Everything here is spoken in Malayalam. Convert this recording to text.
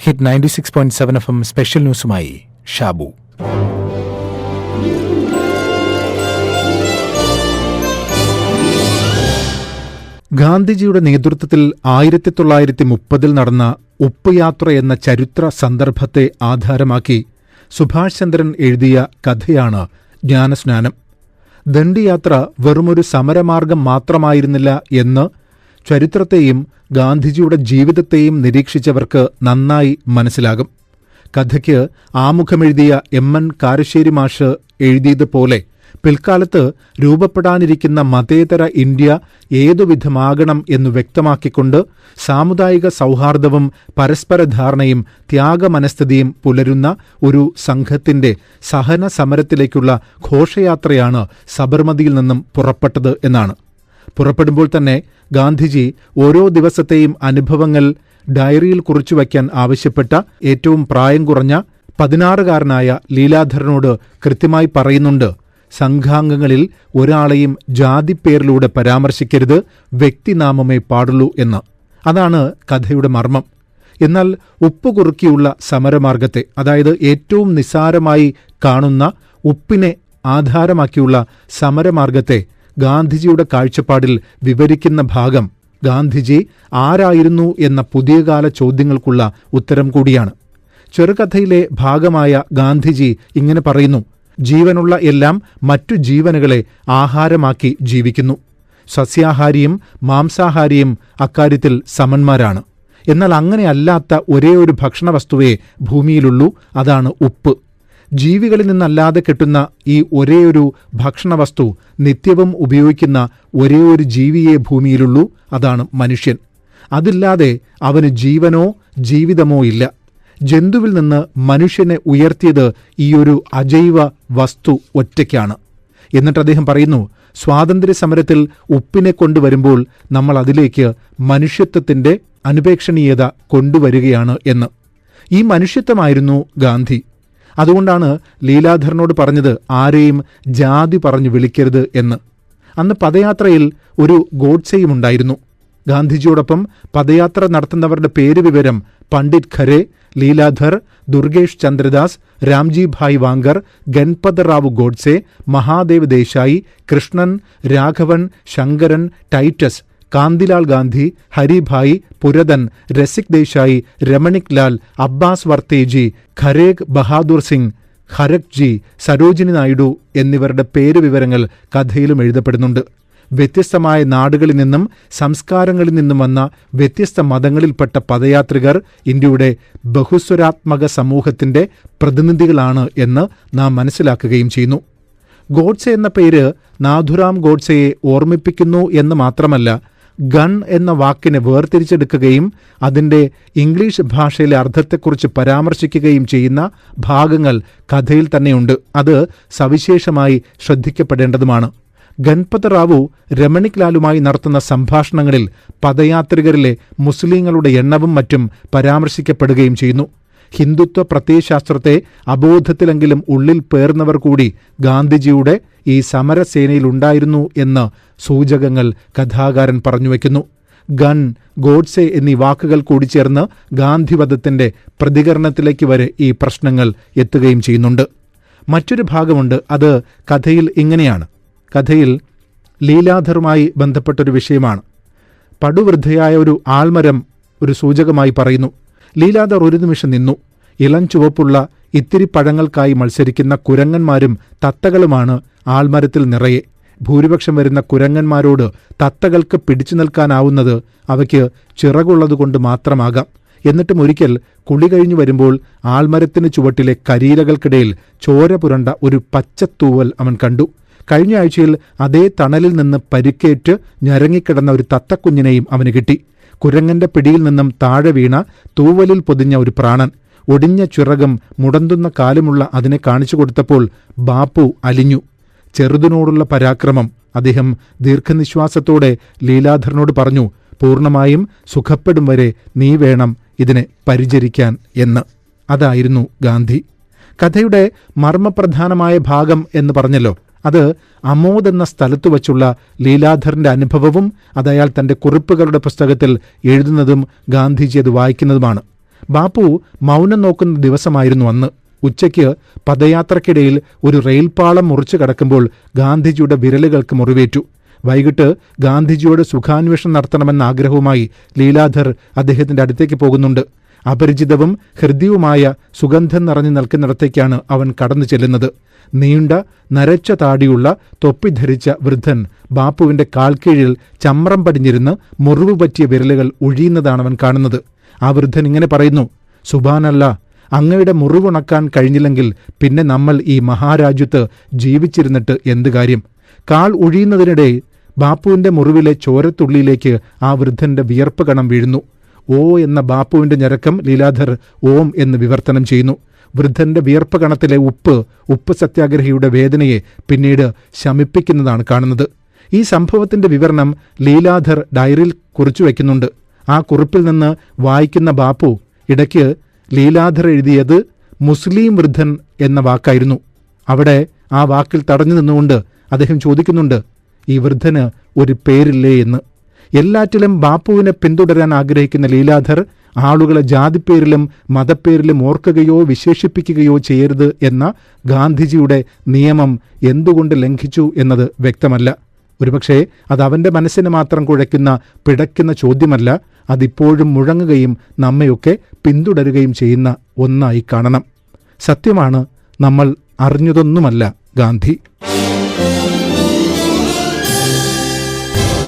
ഹിറ്റ് 96.7 FM സ്പെഷ്യൽ ന്യൂസുമായി ഷാബു. ഗാന്ധിജിയുടെ നേതൃത്വത്തിൽ 1930 നടന്ന ഉപ്പ് യാത്ര എന്ന ചരിത്ര സന്ദർഭത്തെ ആധാരമാക്കി സുഭാഷ് ചന്ദ്രൻ എഴുതിയ കഥയാണ് ജ്ഞാനസ്നാനം. ദണ്ഡിയാത്ര വെറുമൊരു സമരമാർഗം മാത്രമായിരുന്നില്ല എന്ന് ചരിത്രത്തെയും ഗാന്ധിജിയുടെ ജീവിതത്തെയും നിരീക്ഷിച്ചവർക്ക് നന്നായി മനസ്സിലാകും. കഥയ്ക്ക് ആമുഖമെഴുതിയ എം.എൻ. കാരശ്ശേരി മാഷ് എഴുതിയതുപോലെ പിൽക്കാലത്ത് രൂപപ്പെടാനിരിക്കുന്ന മതേതര ഇന്ത്യ ഏതുവിധമാകണം എന്നു വ്യക്തമാക്കിക്കൊണ്ട് സാമുദായിക സൗഹാർദ്ദവും പരസ്പര ധാരണയും ത്യാഗമനസ്ഥിതിയും പുലരുന്ന ഒരു സംഘത്തിന്റെ സഹന സമരത്തിലേക്കുള്ള ഘോഷയാത്രയാണ് സബർമതിയിൽ നിന്നും പുറപ്പെട്ടത് എന്നാണ്. പുറപ്പെടുമ്പോൾ തന്നെ ഗാന്ധിജി ഓരോ ദിവസത്തെയും അനുഭവങ്ങൾ ഡയറിയിൽ കുറിച്ചുവയ്ക്കാൻ ആവശ്യപ്പെട്ട ഏറ്റവും പ്രായം കുറഞ്ഞ 16-കാരനായ ലീലാധരനോട് കൃത്യമായി പറയുന്നുണ്ട്, സംഘാംഗങ്ങളിൽ ഒരാളെയും ജാതിപ്പേരിലൂടെ പരാമർശിക്കരുത്, വ്യക്തിനാമമേ പാടുള്ളൂ എന്ന്. അതാണ് കഥയുടെ മർമ്മം. എന്നാൽ ഉപ്പുകുറുക്കിയുള്ള സമരമാർഗത്തെ, അതായത് ഏറ്റവും നിസ്സാരമായി കാണുന്ന ഉപ്പിനെ ആധാരമാക്കിയുള്ള സമരമാർഗത്തെ ഗാന്ധിജിയുടെ കാഴ്ചപ്പാടിൽ വിവരിക്കുന്ന ഭാഗം ഗാന്ധിജി ആരായിരുന്നു എന്ന പുതിയകാല ചോദ്യങ്ങൾക്കുള്ള ഉത്തരം കൂടിയാണ്. ചെറുകഥയിലെ ഭാഗമായ ഗാന്ധിജി ഇങ്ങനെ പറയുന്നു: ജീവനുള്ള എല്ലാം മറ്റു ജീവനുകളെ ആഹാരമാക്കി ജീവിക്കുന്നു. സസ്യാഹാരിയും മാംസാഹാരിയും അക്കാര്യത്തിൽ സമന്മാരാണ്. എന്നാൽ അങ്ങനെയല്ലാത്ത ഒരേ ഒരു ഭക്ഷണവസ്തുവേ ഭൂമിയിലുള്ളൂ, അതാണ് ഉപ്പ്. ജീവികളിൽ നിന്നല്ലാതെ കിട്ടുന്ന ഈ ഒരേയൊരു ഭക്ഷണവസ്തു നിത്യവും ഉപയോഗിക്കുന്ന ഒരേ ഒരു ജീവിയേ ഭൂമിയിലുള്ളൂ, അതാണ് മനുഷ്യൻ. അതില്ലാതെ അവന് ജീവനോ ജീവിതമോ ഇല്ല. ജന്തുവിൽ നിന്ന് മനുഷ്യനെ ഉയർത്തിയത് ഈയൊരു അജൈവ വസ്തു ഒറ്റയ്ക്കാണ്. എന്നിട്ട് അദ്ദേഹം പറയുന്നു, സ്വാതന്ത്ര്യ സമരത്തിൽ ഉപ്പിനെ കൊണ്ടുവരുമ്പോൾ നമ്മൾ അതിലേക്ക് മനുഷ്യത്വത്തിന്റെ അനുപേക്ഷണീയത കൊണ്ടുവരികയാണ് എന്ന്. ഈ മനുഷ്യത്വമായിരുന്നു ഗാന്ധി. അതുകൊണ്ടാണ് ലീലാധരനോട് പറഞ്ഞത് ആരെയും ജാതി പറഞ്ഞു വിളിക്കരുത് എന്ന്. അന്ന് പദയാത്രയിൽ ഒരു ഗോഡ്സെയുമുണ്ടായിരുന്നു. ഗാന്ധിജിയോടൊപ്പം പദയാത്ര നടത്തുന്നവരുടെ പേര് വിവരം പണ്ഡിറ്റ് ഖരെ, ലീലാധർ, ദുർഗേഷ് ചന്ദ്രദാസ്, രാംജി ഭായ് വാങ്കർ, ഗൺപത് റാവു ഗോഡ്സെ, മഹാദേവ് ദേശായി, കൃഷ്ണൻ, രാഘവൻ, ശങ്കരൻ, ടൈറ്റസ്, കാന്തിലാൽ ഗാന്ധി, ഹരിഭായ്, പുരതൻ, രസിക് ദേശായി, രമണിക് ലാൽ, അബ്ബാസ് വർത്തേജി, ഖരേഗ് ബഹാദൂർ സിംഗ്, ഖരക് ജി, സരോജിനി നായിഡു എന്നിവരുടെ പേര് വിവരങ്ങൾ കഥയിലും എഴുതപ്പെടുന്നുണ്ട്. വ്യത്യസ്തമായ നാടുകളിൽ നിന്നും സംസ്കാരങ്ങളിൽ നിന്നും വന്ന വ്യത്യസ്ത മതങ്ങളിൽപ്പെട്ട പദയാത്രികർ ഇന്ത്യയുടെ ബഹുസ്വരാത്മക സമൂഹത്തിന്റെ പ്രതിനിധികളാണ് എന്ന് നാം മനസ്സിലാക്കുകയും ചെയ്യുന്നു. ഗോഡ്സെ എന്ന പേര് നാഥുറാം ഗോഡ്സെയെ ഓർമ്മിപ്പിക്കുന്നു എന്ന് മാത്രമല്ല, ഗൺ എന്ന വാക്കിനെ വേർതിരിച്ചെടുക്കുകയും അതിൻ്റെ ഇംഗ്ലീഷ് ഭാഷയിലെ അർത്ഥത്തെക്കുറിച്ച് പരാമർശിക്കുകയും ചെയ്യുന്ന ഭാഗങ്ങൾ കഥയിൽ തന്നെയുണ്ട്. അത് സവിശേഷമായി ശ്രദ്ധിക്കപ്പെടേണ്ടതുമാണ്. ഗൺപത് റാവു രമണിക് ലാലുമായി നടത്തുന്ന സംഭാഷണങ്ങളിൽ പദയാത്രികരിലെ മുസ്ലിങ്ങളുടെ എണ്ണവും മറ്റും പരാമർശിക്കപ്പെടുകയും ചെയ്യുന്നു. ഹിന്ദുത്വ പ്രത്യയശാസ്ത്രത്തെ അബോധത്തിലെങ്കിലും ഉള്ളിൽ പേർന്നവർ കൂടി ഗാന്ധിജിയുടെ ഈ സമരസേനയിലുണ്ടായിരുന്നു എന്ന് സൂചകങ്ങൾ കഥാകാരൻ പറഞ്ഞുവെക്കുന്നു. ഗൺ, ഗോഡ്സെ എന്നീ വാക്കുകൾ കൂടി ചേർന്ന് ഗാന്ധിവധത്തിന്റെ പ്രതികരണത്തിലേക്ക് വരെ ഈ പ്രശ്നങ്ങൾ എത്തുകയും ചെയ്യുന്നുണ്ട്. മറ്റൊരു ഭാഗമുണ്ട്. അത് കഥയിൽ ഇങ്ങനെയാണ്. കഥയിൽ ലീലാധറുമായി ബന്ധപ്പെട്ടൊരു വിഷയമാണ്. പടുവൃദ്ധയായ ഒരു ആൽമരം ഒരു സൂചകമായി പറയുന്നു. ലീലാധർ ഒരു നിമിഷം നിന്നു. ഇളം ചുവപ്പുള്ള ഇത്തിരി പഴങ്ങൾക്കായി മത്സരിക്കുന്ന കുരങ്ങന്മാരും തത്തകളുമാണ് ആൽമരത്തിൽ നിറയെ. ഭൂരിപക്ഷം വരുന്ന കുരങ്ങന്മാരോട് തത്തകൾക്ക് പിടിച്ചു നിൽക്കാനാവുന്നത് അവയ്ക്ക് ചിറകുള്ളതുകൊണ്ട് മാത്രമാകാം. എന്നിട്ടും ഒരിക്കൽ കുളി കഴിഞ്ഞു വരുമ്പോൾ ആൽമരത്തിന് ചുവട്ടിലെ കരിയിലകൾക്കിടയിൽ ചോര പുരണ്ട ഒരു പച്ചത്തൂവൽ അവൻ കണ്ടു. കഴിഞ്ഞ ആഴ്ചയിൽ അതേ തണലിൽ നിന്ന് പരിക്കേറ്റ് ഞരങ്ങിക്കിടന്ന ഒരു തത്തക്കുഞ്ഞിനെയും അവന് കിട്ടി. കുരങ്ങന്റെ പിടിയിൽ നിന്നും താഴെ വീണ തൂവലിൽ പൊതിഞ്ഞ ഒരു പ്രാണൻ. ഒടിഞ്ഞ ചിറകും മുടന്തുന്ന കാലുമുള്ള അതിനെ കാണിച്ചു കൊടുത്തപ്പോൾ ബാപ്പു അലിഞ്ഞു. ചെറുതിനോടുള്ള പരാക്രമം. അദ്ദേഹം ദീർഘനിശ്വാസത്തോടെ ലീലാധരനോട് പറഞ്ഞു, പൂർണ്ണമായും സുഖപ്പെടും വരെ നീ വേണം ഇതിനെ പരിചരിക്കാൻ എന്ന്. അതായിരുന്നു ഗാന്ധി. കഥയുടെ മർമ്മപ്രധാനമായ ഭാഗം എന്ന് പറഞ്ഞല്ലോ, അത് അമോദ് എന്ന സ്ഥലത്തു വച്ചുള്ള ലീലാധറിന്റെ അനുഭവവും അത് അയാൾ തന്റെ കുറിപ്പുകളുടെ പുസ്തകത്തിൽ എഴുതുന്നതും ഗാന്ധിജി അത് വായിക്കുന്നതുമാണ്. ബാപ്പു മൗനം നോക്കുന്ന ദിവസമായിരുന്നു അന്ന്. ഉച്ചയ്ക്ക് പദയാത്രയ്ക്കിടയിൽ ഒരു റെയിൽപാളം മുറിച്ചു കടക്കുമ്പോൾ ഗാന്ധിജിയുടെ വിരലുകൾക്ക് മുറിവേറ്റു. വൈകിട്ട് ഗാന്ധിജിയോട് സുഖാന്വേഷണം നടത്തണമെന്ന ആഗ്രഹവുമായി ലീലാധർ അദ്ദേഹത്തിന്റെ അടുത്തേക്ക് പോകുന്നുണ്ട്. അപരിചിതവും ഹൃദ്യവുമായ സുഗന്ധം നിറഞ്ഞു നിൽക്കുന്നിടത്തേക്കാണ് അവൻ കടന്നു ചെല്ലുന്നത്. നീണ്ട നരച്ച താടിയുള്ള തൊപ്പി ധരിച്ച വൃദ്ധൻ ബാപ്പുവിന്റെ കാൽക്കീഴിൽ ചമ്രം പടിഞ്ഞിരുന്ന് മുറിവ് പറ്റിയ വിരലുകൾ ഒഴിയുന്നതാണ് അവൻ കാണുന്നത്. ആ വൃദ്ധൻ ഇങ്ങനെ പറയുന്നു: സുബാനല്ല, അങ്ങയുടെ മുറിവുണക്കാൻ കഴിഞ്ഞില്ലെങ്കിൽ പിന്നെ നമ്മൾ ഈ മഹാരാജ്യത്ത് ജീവിച്ചിരുന്നിട്ട് എന്ത് കാര്യം? കാൽ ഒഴിയുന്നതിനിടെ ബാപ്പുവിന്റെ മുറിവിലെ ചോരത്തുള്ളിയിലേക്ക് ആ വൃദ്ധന്റെ വിയർപ്പ് കണം വീഴുന്നു. ഓ എന്ന ബാപ്പുവിന്റെ ഞരക്കം ലീലാധർ ഓം എന്ന് വിവർത്തനം ചെയ്യുന്നു. വൃദ്ധന്റെ വിയർപ്പ് കണത്തിലെ ഉപ്പ് സത്യാഗ്രഹിയുടെ വേദനയെ പിന്നീട് ശമിപ്പിക്കുന്നതാണ് കാണുന്നത്. ഈ സംഭവത്തിന്റെ വിവരണം ലീലാധർ ഡയറിയിൽ കുറിച്ചു വയ്ക്കുന്നുണ്ട്. ആ കുറിപ്പിൽ നിന്ന് വായിക്കുന്ന ബാപ്പു ഇടയ്ക്ക് ലീലാധർ എഴുതിയത് മുസ്ലിം വൃദ്ധൻ എന്ന വാക്കായിരുന്നു. അവിടെ ആ വാക്കിൽ തടഞ്ഞു നിന്നുകൊണ്ട് അദ്ദേഹം ചോദിക്കുന്നുണ്ട്, ഈ വൃദ്ധന് ഒരു പേരില്ലേ എന്ന്. എല്ലാറ്റിലും ബാപ്പുവിനെ പിന്തുടരാൻ ആഗ്രഹിക്കുന്ന ലീലാധർ ആളുകളെ ജാതിപ്പേരിലും മതപ്പേരിലും ഓർക്കുകയോ വിശേഷിപ്പിക്കുകയോ ചെയ്യരുത് എന്ന ഗാന്ധിജിയുടെ നിയമം എന്തുകൊണ്ട് ലംഘിച്ചു എന്നത് വ്യക്തമല്ല. ഒരുപക്ഷെ അത് അവന്റെ മനസ്സിന് മാത്രം കുഴയ്ക്കുന്ന പിടയ്ക്കുന്ന ചോദ്യമല്ല, അതിപ്പോഴും മുഴങ്ങുകയും നമ്മയൊക്കെ പിന്തുടരുകയും ചെയ്യുന്ന ഒന്നായി കാണണം. സത്യമാണ്, നമ്മൾ അറിഞ്ഞതൊന്നുമല്ല ഗാന്ധി.